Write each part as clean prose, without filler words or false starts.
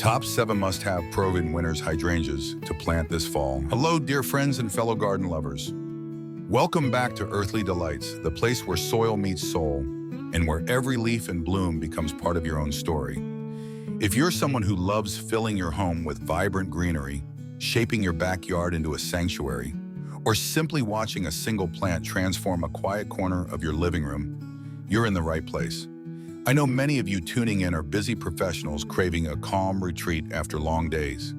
Top 7 must-have proven winners hydrangeas to plant this fall. Hello, dear friends and fellow garden lovers. Welcome back to Earthly Delights, the place where soil meets soul and where every leaf and bloom becomes part of your own story. If you're someone who loves filling your home with vibrant greenery, shaping your backyard into a sanctuary, or simply watching a single plant transform a quiet corner of your living room, you're in the right place. I know many of you tuning in are busy professionals craving a calm retreat after long days,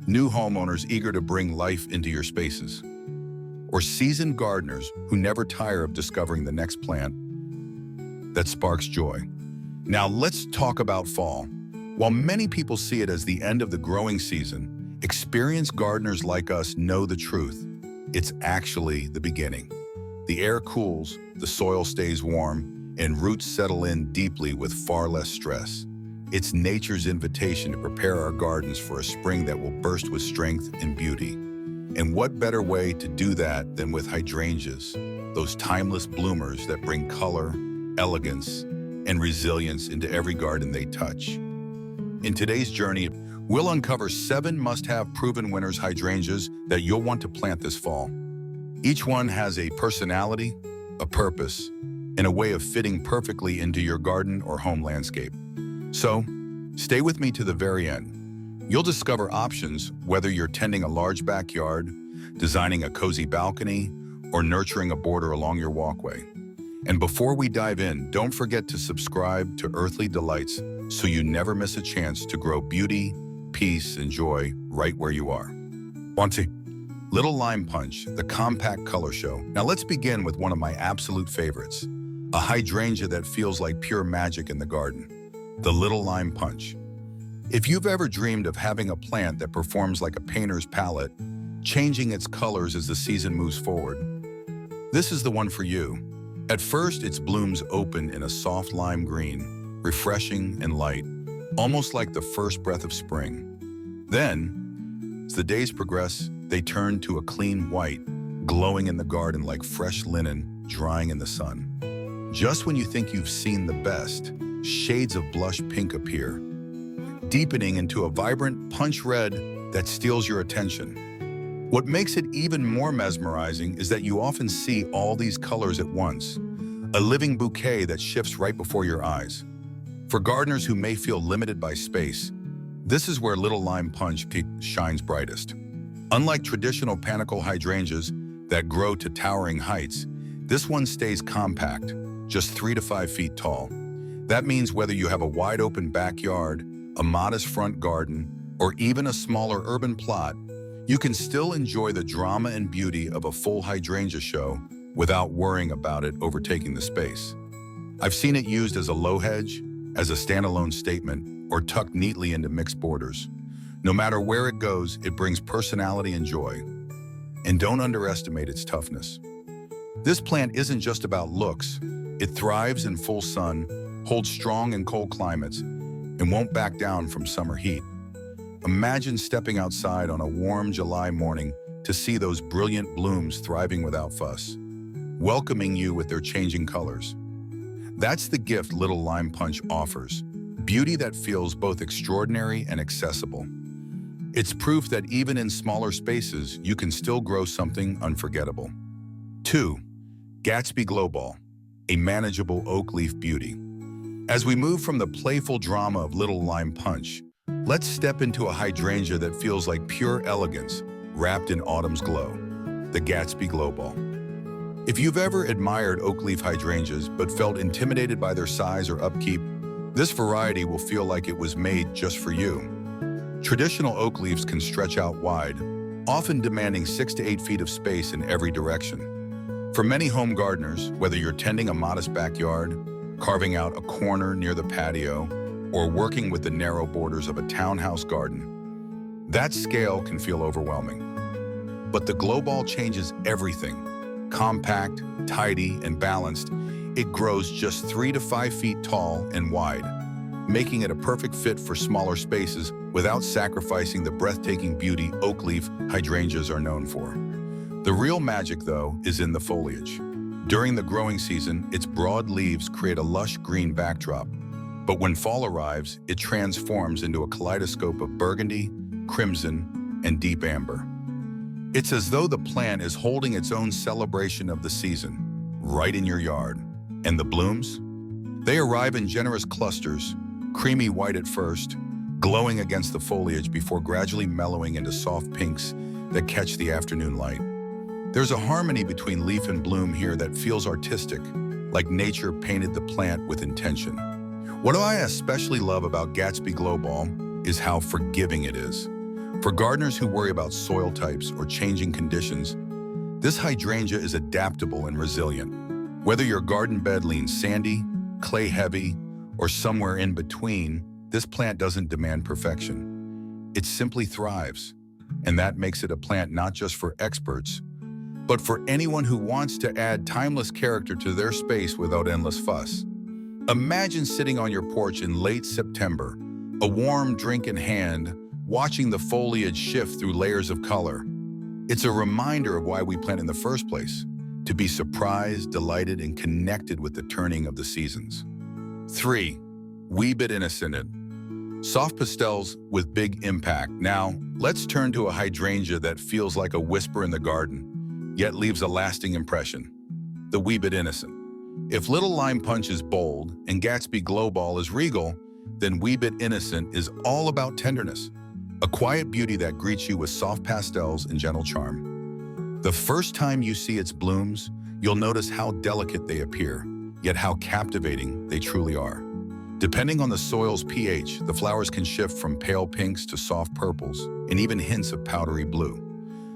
new homeowners eager to bring life into your spaces, or seasoned gardeners who never tire of discovering the next plant that sparks joy. Now let's talk about fall. While many people see it as the end of the growing season, experienced gardeners like us know the truth. It's actually the beginning. The air cools, the soil stays warm, and roots settle in deeply with far less stress. It's nature's invitation to prepare our gardens for a spring that will burst with strength and beauty. And what better way to do that than with hydrangeas, those timeless bloomers that bring color, elegance, and resilience into every garden they touch. In today's journey, we'll uncover 7 must-have proven winners hydrangeas that you'll want to plant this fall. Each one has a personality, a purpose, and a way of fitting perfectly into your garden or home landscape. So, stay with me to the very end. You'll discover options whether you're tending a large backyard, designing a cozy balcony, or nurturing a border along your walkway. And before we dive in, don't forget to subscribe to Earthly Delights so you never miss a chance to grow beauty, peace, and joy right where you are. Little Lime Punch, the compact color show. Now let's begin with one of my absolute favorites, a hydrangea that feels like pure magic in the garden, the Little Lime Punch. If you've ever dreamed of having a plant that performs like a painter's palette, changing its colors as the season moves forward, this is the one for you. At first, its blooms open in a soft lime green, refreshing and light, almost like the first breath of spring. Then, as the days progress, they turn to a clean white, glowing in the garden like fresh linen drying in the sun. Just when you think you've seen the best, shades of blush pink appear, deepening into a vibrant punch red that steals your attention. What makes it even more mesmerizing is that you often see all these colors at once, a living bouquet that shifts right before your eyes. For gardeners who may feel limited by space, this is where Little Lime Punch shines brightest. Unlike traditional panicle hydrangeas that grow to towering heights, this one stays compact, just 3 to 5 feet tall. That means whether you have a wide open backyard, a modest front garden, or even a smaller urban plot, you can still enjoy the drama and beauty of a full hydrangea show without worrying about it overtaking the space. I've seen it used as a low hedge, as a standalone statement, or tucked neatly into mixed borders. No matter where it goes, it brings personality and joy. And don't underestimate its toughness. This plant isn't just about looks. It thrives in full sun, holds strong in cold climates, and won't back down from summer heat. Imagine stepping outside on a warm July morning to see those brilliant blooms thriving without fuss, welcoming you with their changing colors. That's the gift Little Lime Punch offers, beauty that feels both extraordinary and accessible. It's proof that even in smaller spaces, you can still grow something unforgettable. 2. Gatsby Glowball, a manageable oak leaf beauty. As we move from the playful drama of Little Lime Punch, let's step into a hydrangea that feels like pure elegance wrapped in autumn's glow, the Gatsby Glowball. If you've ever admired oak leaf hydrangeas but felt intimidated by their size or upkeep, this variety will feel like it was made just for you. Traditional oak leaves can stretch out wide, often demanding 6 to 8 feet of space in every direction. For many home gardeners, whether you're tending a modest backyard, carving out a corner near the patio, or working with the narrow borders of a townhouse garden, that scale can feel overwhelming. But the Glowball changes everything. Compact, tidy, and balanced, it grows just 3 to 5 feet tall and wide, making it a perfect fit for smaller spaces without sacrificing the breathtaking beauty oak leaf hydrangeas are known for. The real magic, though, is in the foliage. During the growing season, its broad leaves create a lush green backdrop, But when fall arrives, it transforms into a kaleidoscope of burgundy, crimson, and deep amber. It's as though the plant is holding its own celebration of the season, right in your yard. And the blooms? They arrive in generous clusters, creamy white at first, glowing against the foliage before gradually mellowing into soft pinks that catch the afternoon light. There's a harmony between leaf and bloom here that feels artistic, like nature painted the plant with intention. What I especially love about Gatsby Glow Ball is how forgiving it is. For gardeners who worry about soil types or changing conditions, this hydrangea is adaptable and resilient. Whether your garden bed leans sandy, clay-heavy, or somewhere in between, this plant doesn't demand perfection. It simply thrives, and that makes it a plant not just for experts, but for anyone who wants to add timeless character to their space without endless fuss. Imagine sitting on your porch in late September, a warm drink in hand, watching the foliage shift through layers of color. It's a reminder of why we plant in the first place, to be surprised, delighted, and connected with the turning of the seasons. 3. Wee Bit Innocent. Soft pastels with big impact. Now, let's turn to a hydrangea that feels like a whisper in the garden, yet leaves a lasting impression. The Wee Bit Innocent. If Little Lime Punch is bold and Gatsby Glow Ball is regal, then Wee Bit Innocent is all about tenderness. A quiet beauty that greets you with soft pastels and gentle charm. The first time you see its blooms, you'll notice how delicate they appear, yet how captivating they truly are. Depending on the soil's pH, the flowers can shift from pale pinks to soft purples, and even hints of powdery blue.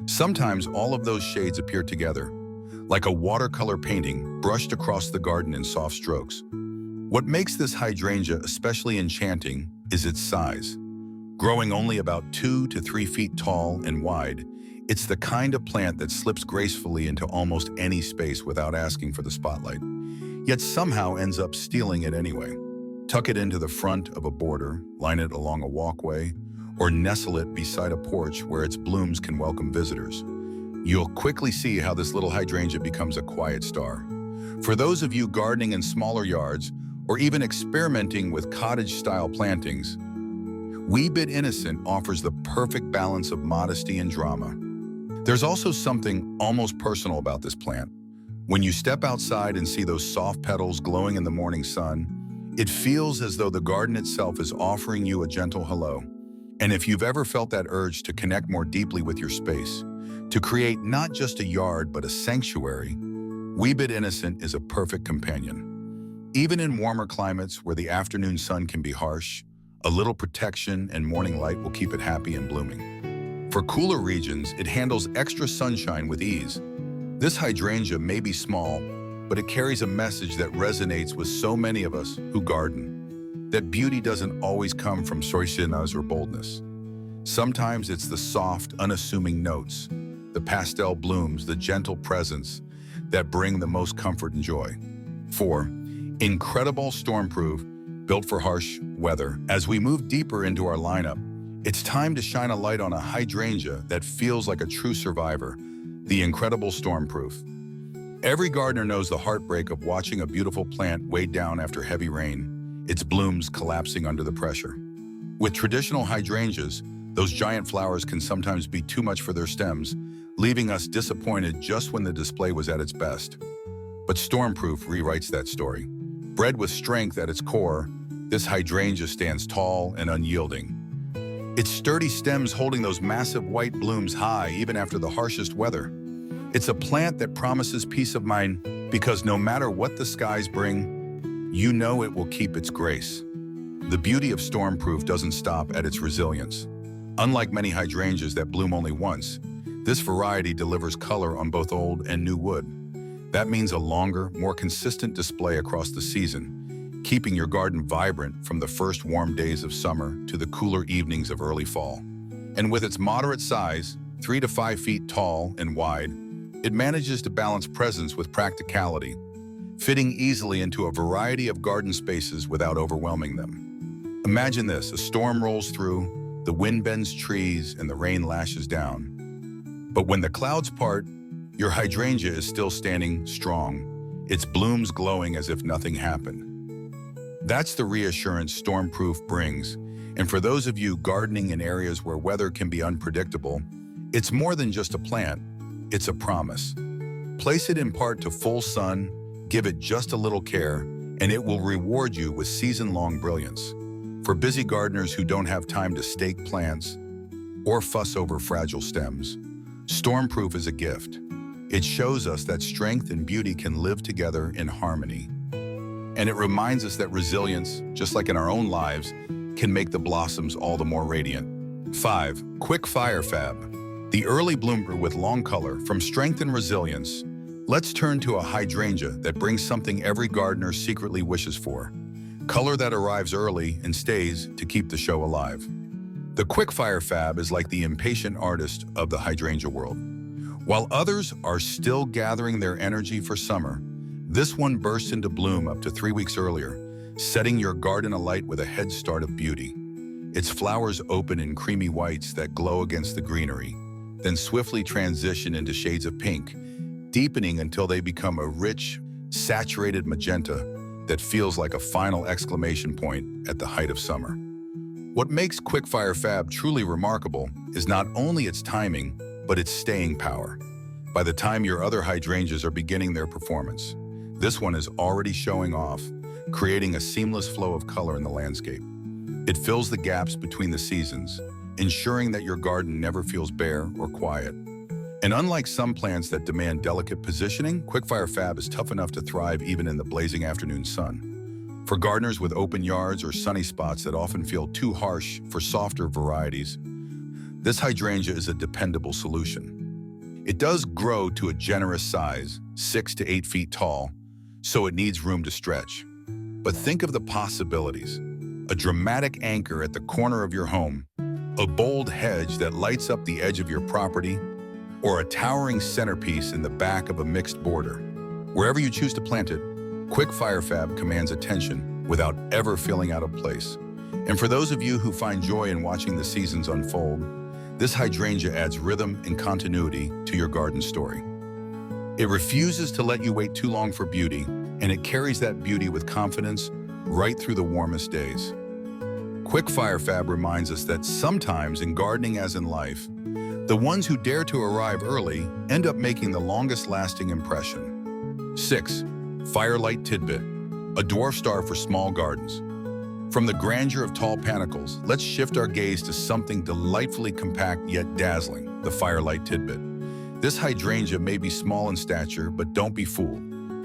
Sometimes all of those shades appear together, like a watercolor painting brushed across the garden in soft strokes. What makes this hydrangea especially enchanting is its size. Growing only about 2 to 3 feet tall and wide, it's the kind of plant that slips gracefully into almost any space without asking for the spotlight, yet somehow ends up stealing it anyway. Tuck it into the front of a border, line it along a walkway, or nestle it beside a porch where its blooms can welcome visitors. You'll quickly see how this little hydrangea becomes a quiet star. For those of you gardening in smaller yards, or even experimenting with cottage-style plantings, Wee Bit Innocent offers the perfect balance of modesty and drama. There's also something almost personal about this plant. When you step outside and see those soft petals glowing in the morning sun, it feels as though the garden itself is offering you a gentle hello. And if you've ever felt that urge to connect more deeply with your space, to create not just a yard but a sanctuary, Wee Bit Innocent is a perfect companion. Even in warmer climates where the afternoon sun can be harsh, a little protection and morning light will keep it happy and blooming. For cooler regions, it handles extra sunshine with ease. This hydrangea may be small, but it carries a message that resonates with so many of us who garden. That beauty doesn't always come from soishinas or boldness. Sometimes it's the soft, unassuming notes, the pastel blooms, the gentle presence that bring the most comfort and joy. 4. Incredible stormproof, built for harsh weather. As we move deeper into our lineup, it's time to shine a light on a hydrangea that feels like a true survivor, the incredible stormproof. Every gardener knows the heartbreak of watching a beautiful plant weighed down after heavy rain, its blooms collapsing under the pressure. With traditional hydrangeas, those giant flowers can sometimes be too much for their stems, leaving us disappointed just when the display was at its best. But Stormproof rewrites that story. Bred with strength at its core, this hydrangea stands tall and unyielding. Its sturdy stems holding those massive white blooms high even after the harshest weather. It's a plant that promises peace of mind because no matter what the skies bring, you know it will keep its grace. The beauty of Stormproof doesn't stop at its resilience. Unlike many hydrangeas that bloom only once, this variety delivers color on both old and new wood. That means a longer, more consistent display across the season, keeping your garden vibrant from the first warm days of summer to the cooler evenings of early fall. And with its moderate size, 3 to 5 feet tall and wide, it manages to balance presence with practicality, fitting easily into a variety of garden spaces without overwhelming them. Imagine this: a storm rolls through, the wind bends trees, and the rain lashes down. But when the clouds part, your hydrangea is still standing strong, its blooms glowing as if nothing happened. That's the reassurance Stormproof brings. And for those of you gardening in areas where weather can be unpredictable, it's more than just a plant, it's a promise. Place it in part to full sun, give it just a little care, and it will reward you with season-long brilliance. For busy gardeners who don't have time to stake plants or fuss over fragile stems, Stormproof is a gift. It shows us that strength and beauty can live together in harmony. And it reminds us that resilience, just like in our own lives, can make the blossoms all the more radiant. 5. Quick Fire Fab. The early bloomer with long color from strength and resilience. Let's turn to a hydrangea that brings something every gardener secretly wishes for. Color that arrives early and stays to keep the show alive. The Quick Fire Fab is like the impatient artist of the hydrangea world. While others are still gathering their energy for summer, this one bursts into bloom up to 3 weeks earlier, setting your garden alight with a head start of beauty. Its flowers open in creamy whites that glow against the greenery, then swiftly transition into shades of pink, deepening until they become a rich, saturated magenta that feels like a final exclamation point at the height of summer. What makes Quick Fire Fab truly remarkable is not only its timing, but its staying power. By the time your other hydrangeas are beginning their performance, this one is already showing off, creating a seamless flow of color in the landscape. It fills the gaps between the seasons, ensuring that your garden never feels bare or quiet. And unlike some plants that demand delicate positioning, Quick Fire Fab is tough enough to thrive even in the blazing afternoon sun. For gardeners with open yards or sunny spots that often feel too harsh for softer varieties, this hydrangea is a dependable solution. It does grow to a generous size, 6 to 8 feet tall, so it needs room to stretch. But think of the possibilities. A dramatic anchor at the corner of your home, a bold hedge that lights up the edge of your property, or a towering centerpiece in the back of a mixed border. Wherever you choose to plant it, Quick Fire Fab commands attention without ever feeling out of place. And for those of you who find joy in watching the seasons unfold, this hydrangea adds rhythm and continuity to your garden story. It refuses to let you wait too long for beauty, and it carries that beauty with confidence right through the warmest days. Quick Fire Fab reminds us that sometimes in gardening as in life, the ones who dare to arrive early end up making the longest-lasting impression. 6. Firelight Tidbit, a dwarf star for small gardens. From the grandeur of tall panicles, let's shift our gaze to something delightfully compact yet dazzling, the Firelight Tidbit. This hydrangea may be small in stature, but don't be fooled.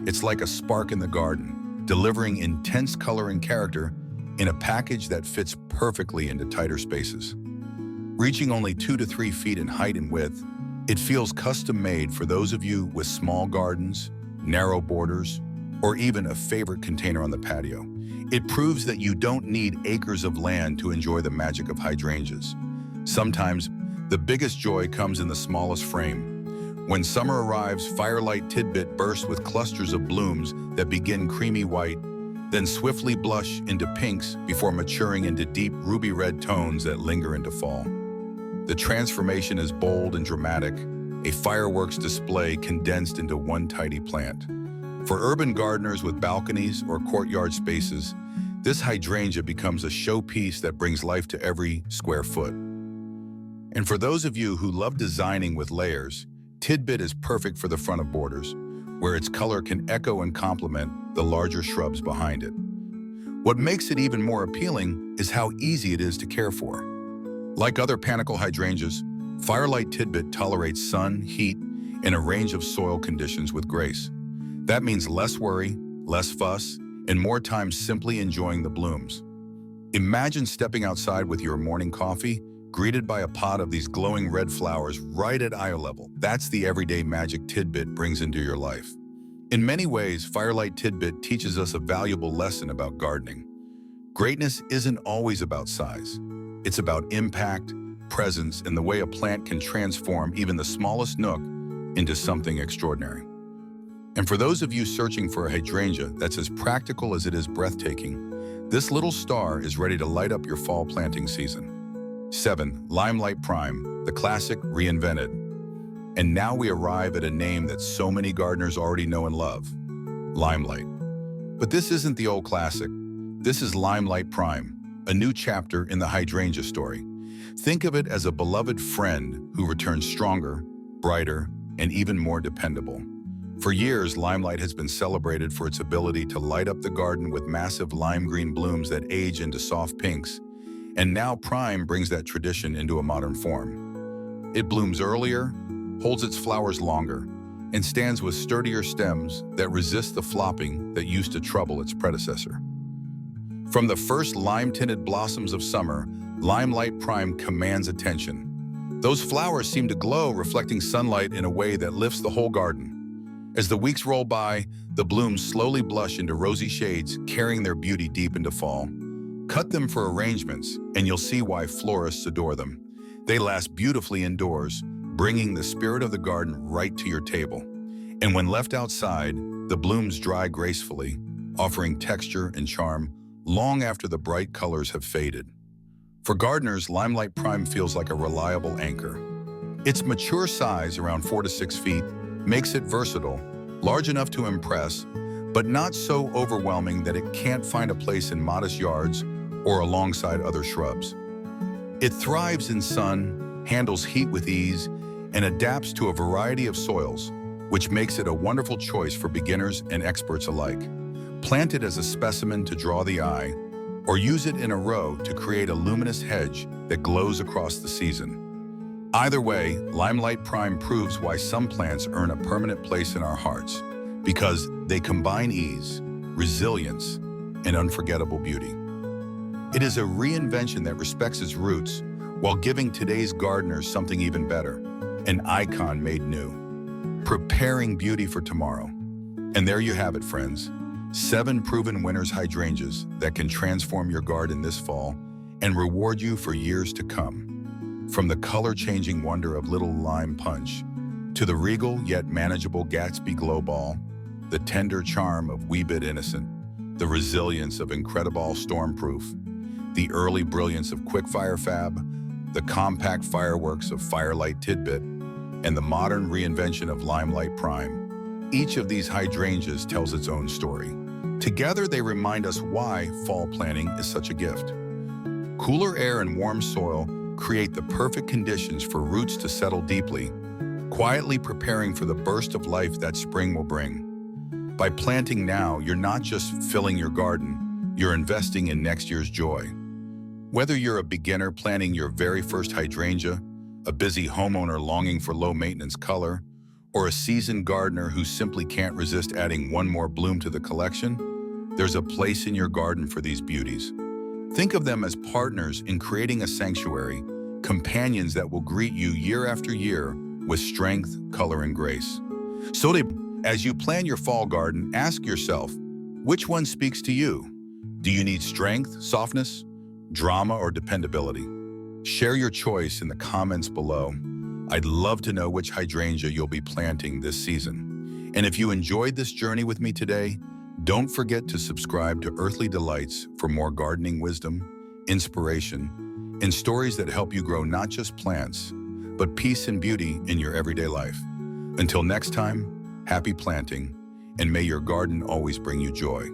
It's like a spark in the garden, delivering intense color and character in a package that fits perfectly into tighter spaces. Reaching only 2 to 3 feet in height and width, it feels custom-made for those of you with small gardens, narrow borders, or even a favorite container on the patio. It proves that you don't need acres of land to enjoy the magic of hydrangeas. Sometimes, the biggest joy comes in the smallest frame. When summer arrives, Firelight Tidbit bursts with clusters of blooms that begin creamy white, then swiftly blush into pinks before maturing into deep ruby red tones that linger into fall. The transformation is bold and dramatic, a fireworks display condensed into one tidy plant. For urban gardeners with balconies or courtyard spaces, this hydrangea becomes a showpiece that brings life to every square foot. And for those of you who love designing with layers, Tidbit is perfect for the front of borders, where its color can echo and complement the larger shrubs behind it. What makes it even more appealing is how easy it is to care for. Like other panicle hydrangeas, Firelight Tidbit tolerates sun, heat, and a range of soil conditions with grace. That means less worry, less fuss, and more time simply enjoying the blooms. Imagine stepping outside with your morning coffee, greeted by a pot of these glowing red flowers right at eye level. That's the everyday magic Tidbit brings into your life. In many ways, Firelight Tidbit teaches us a valuable lesson about gardening. Greatness isn't always about size. It's about impact, presence, and the way a plant can transform even the smallest nook into something extraordinary. And for those of you searching for a hydrangea that's as practical as it is breathtaking, this little star is ready to light up your fall planting season. 7. Limelight Prime, the classic reinvented. And now we arrive at a name that so many gardeners already know and love, Limelight. But this isn't the old classic. This is Limelight Prime, a new chapter in the hydrangea story. Think of it as a beloved friend who returns stronger, brighter, and even more dependable. For years, Limelight has been celebrated for its ability to light up the garden with massive lime green blooms that age into soft pinks. And now Prime brings that tradition into a modern form. It blooms earlier, holds its flowers longer, and stands with sturdier stems that resist the flopping that used to trouble its predecessor. From the first lime-tinted blossoms of summer, Limelight Prime commands attention. Those flowers seem to glow, reflecting sunlight in a way that lifts the whole garden. As the weeks roll by, the blooms slowly blush into rosy shades, carrying their beauty deep into fall. Cut them for arrangements, and you'll see why florists adore them. They last beautifully indoors, bringing the spirit of the garden right to your table. And when left outside, the blooms dry gracefully, offering texture and charm long after the bright colors have faded. For gardeners, Limelight Prime feels like a reliable anchor. Its mature size, around 4 to 6 feet, makes it versatile, large enough to impress, but not so overwhelming that it can't find a place in modest yards or alongside other shrubs. It thrives in sun, handles heat with ease, and adapts to a variety of soils, which makes it a wonderful choice for beginners and experts alike. Plant it as a specimen to draw the eye, or use it in a row to create a luminous hedge that glows across the season. Either way, Limelight Prime proves why some plants earn a permanent place in our hearts, because they combine ease, resilience, and unforgettable beauty. It is a reinvention that respects its roots while giving today's gardeners something even better, an icon made new, preparing beauty for tomorrow. And there you have it, friends. 7 proven winners hydrangeas that can transform your garden this fall and reward you for years to come. From the color-changing wonder of Little Lime Punch to the regal yet manageable Gatsby Glow Ball, the tender charm of Wee Bit Innocent, the resilience of Incredible Stormproof, the early brilliance of Quickfire Fab, the compact fireworks of Firelight Tidbit, and the modern reinvention of Limelight Prime. Each of these hydrangeas tells its own story. Together, they remind us why fall planting is such a gift. Cooler air and warm soil create the perfect conditions for roots to settle deeply, quietly preparing for the burst of life that spring will bring. By planting now, you're not just filling your garden, you're investing in next year's joy. Whether you're a beginner planting your very first hydrangea, a busy homeowner longing for low-maintenance color, or a seasoned gardener who simply can't resist adding one more bloom to the collection, there's a place in your garden for these beauties. Think of them as partners in creating a sanctuary, companions that will greet you year after year with strength, color, and grace. So as you plan your fall garden, ask yourself, which one speaks to you? Do you need strength, softness, drama, or dependability? Share your choice in the comments below. I'd love to know which hydrangea you'll be planting this season. And if you enjoyed this journey with me today, don't forget to subscribe to Earthly Delights for more gardening wisdom, inspiration, and stories that help you grow not just plants, but peace and beauty in your everyday life. Until next time, happy planting, and may your garden always bring you joy.